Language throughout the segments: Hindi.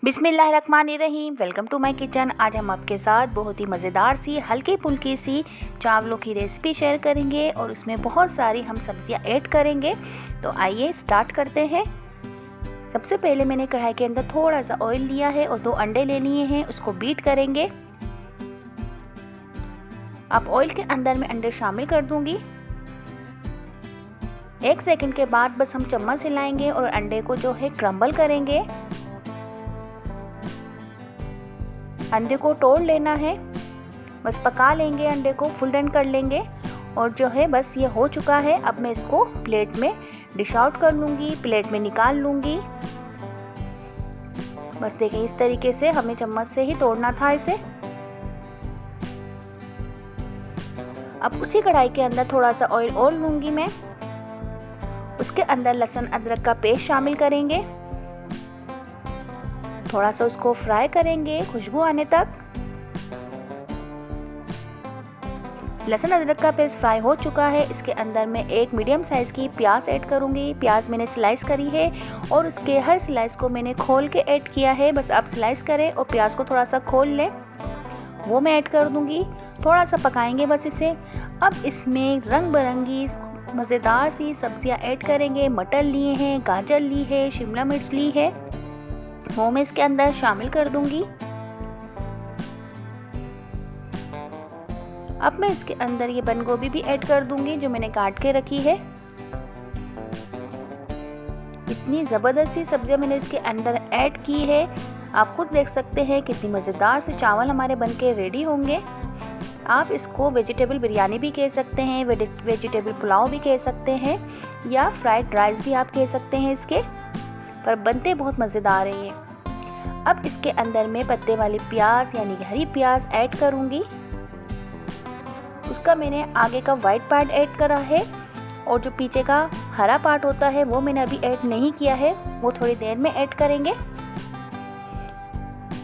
बिस्मिल्लाहिर्रहमानिर्रहीम। Welcome to my kitchen. आज हम आपके साथ बहुत ही मज़ेदार सी हल्की फुल्की सी चावलों की रेसिपी शेयर करेंगे और उसमें बहुत सारी हम सब्जियां ऐड करेंगे। तो आइए स्टार्ट करते हैं। सबसे पहले मैंने कढ़ाई के अंदर थोड़ा सा ऑयल लिया है और 2 अंडे ले लिए हैं, उसको बीट करेंगे। अब ऑयल के अंदर मैं अंडे शामिल कर दूंगी। 1 सेकंड के बाद बस हम चम्मच हिलाएंगे और अंडे को जो है क्रम्बल करेंगे। अंडे को तोड़ लेना है, बस पका लेंगे, अंडे को फुल डन कर लेंगे। और जो है बस ये हो चुका है। अब मैं इसको प्लेट में डिश आउट कर लूँगी, प्लेट में निकाल लूँगी। बस देखें, इस तरीके से हमें चम्मच से ही तोड़ना था इसे। अब उसी कढ़ाई के अंदर थोड़ा सा ऑयल और लूँगी मैं। उसके अंदर लहसुन अदरक का पेस्ट शामिल करेंगे। थोड़ा सा उसको फ्राई करेंगे खुशबू आने तक। लहसुन अदरक का पेस्ट फ्राई हो चुका है। इसके अंदर मैं एक मीडियम साइज़ की प्याज ऐड करूंगी। प्याज मैंने स्लाइस करी है और उसके हर स्लाइस को मैंने खोल के ऐड किया है। बस आप स्लाइस करें और प्याज को थोड़ा सा खोल लें, वो मैं ऐड कर दूंगी। थोड़ा सा पकाएंगे बस इसे। अब इसमें रंग बिरंगी मज़ेदार सी सब्जियां ऐड करेंगे। मटर लिए हैं, गाजर ली है, शिमला मिर्च ली है, वो मैं इसके अंदर शामिल कर दूंगी। अब मैं इसके अंदर ये बंद गोभी भी ऐड कर दूंगी जो मैंने काट के रखी है। इतनी ज़बरदस्त सी सब्जियां मैंने इसके अंदर ऐड की है। आप खुद देख सकते हैं कितनी मज़ेदार से चावल हमारे बनके रेडी होंगे। आप इसको वेजिटेबल बिरयानी भी कह सकते हैं, वेजिटेबल पुलाव भी कह सकते हैं, या फ्राइड राइस भी आप कह सकते हैं इसके, पर बनते बहुत मज़ेदार है ये। अब इसके अंदर मैं पत्ते वाली प्याज यानी हरी प्याज ऐड करूंगी। उसका मैंने आगे का वाइट पार्ट ऐड करा है और जो पीछे का हरा पार्ट होता है वो मैंने अभी ऐड नहीं किया है, वो थोड़ी देर में ऐड करेंगे।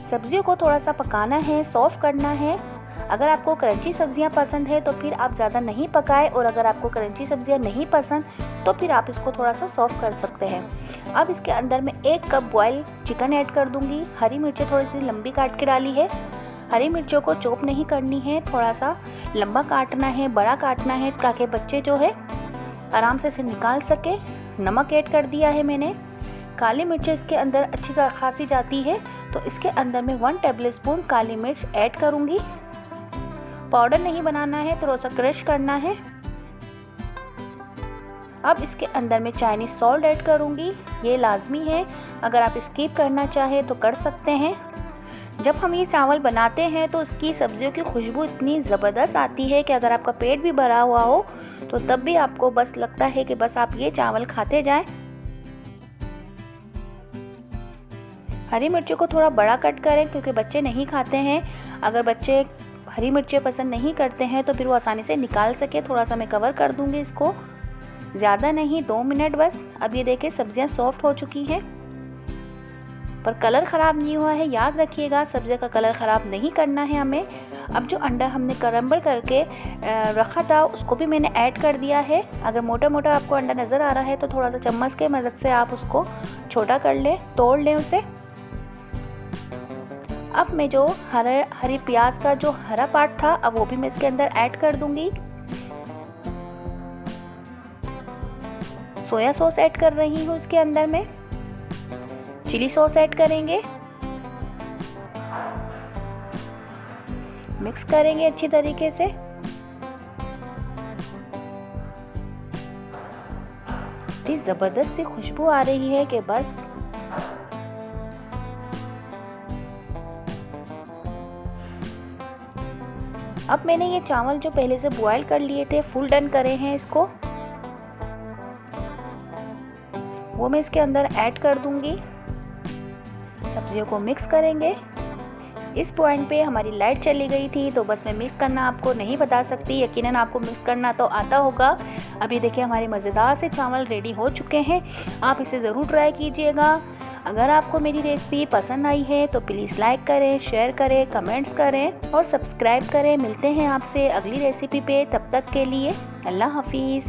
सब्जियों को थोड़ा सा पकाना है, सॉफ्ट करना है। अगर आपको क्रंची सब्जियां पसंद है तो फिर आप ज़्यादा नहीं पकाएं, और अगर आपको क्रंची सब्जियां नहीं पसंद तो फिर आप इसको थोड़ा सा सॉफ्ट कर सकते हैं। अब इसके अंदर मैं 1 कप बॉयल चिकन ऐड कर दूंगी। हरी मिर्चें थोड़ी सी लंबी काट के डाली है। हरी मिर्चों को चॉप नहीं करनी है, थोड़ा सा लंबा काटना है, बड़ा काटना है, ताकि बच्चे जो है आराम से इसे निकाल सके। नमक ऐड कर दिया है मैंने। काली मिर्च इसके अंदर अच्छी खासी जाती है, तो इसके अंदर मैं 1 टेबल स्पून काली मिर्च ऐड करूँगी। पाउडर नहीं बनाना है, थोड़ा सा क्रश करना है। अब इसके अंदर मैं चाइनीज़ सॉल्ट ऐड करूँगी, ये लाजमी है। अगर आप स्किप करना चाहें तो कर सकते हैं। जब हम ये चावल बनाते हैं तो उसकी सब्जियों की खुशबू इतनी ज़बरदस्त आती है कि अगर आपका पेट भी भरा हुआ हो तो तब भी आपको बस लगता है कि बस आप ये चावल खाते जाएं। हरी मिर्चों को थोड़ा बड़ा कट करें क्योंकि बच्चे नहीं खाते हैं। अगर बच्चे हरी मिर्चें पसंद नहीं करते हैं तो फिर वो आसानी से निकाल सके। थोड़ा सा मैं कवर कर दूंगी इसको, ज़्यादा नहीं, 2 मिनट बस। अब ये देखिए सब्जियां सॉफ्ट हो चुकी हैं, पर कलर ख़राब नहीं हुआ है। याद रखिएगा, सब्जियों का कलर ख़राब नहीं करना है हमें। अब जो अंडा हमने क्रम्बल करके रखा था उसको भी मैंने ऐड कर दिया है। अगर मोटा मोटा आपको अंडा नज़र आ रहा है तो थोड़ा सा चम्मच के मदद से आप उसको छोटा कर लें, तोड़ लें उसे। अब मैं जो हरी प्याज का जो हरा पार्ट था, अब वो भी मैं इसके अंदर ऐड कर दूंगी। सोया सॉस ऐड कर रही हूँ इसके अंदर मैं। चिली सॉस ऐड करेंगे, मिक्स करेंगे अच्छी तरीके से। इतनी ज़बरदस्त सी खुशबू आ रही है कि बस। अब मैंने ये चावल जो पहले से बॉयल कर लिए थे, फुल डन करे हैं इसको, वो मैं इसके अंदर ऐड कर दूंगी। सब्जियों को मिक्स करेंगे। इस पॉइंट पे हमारी लाइट चली गई थी, तो बस मैं मिक्स करना आपको नहीं बता सकती, यकीनन आपको मिक्स करना तो आता होगा। अब ये देखिए हमारे मज़ेदार से चावल रेडी हो चुके हैं। आप इसे ज़रूर ट्राई कीजिएगा। अगर आपको मेरी रेसिपी पसंद आई है तो प्लीज़ लाइक करें, शेयर करें, कमेंट्स करें और सब्सक्राइब करें। मिलते हैं आपसे अगली रेसिपी पे, तब तक के लिए अल्लाह हाफिज़।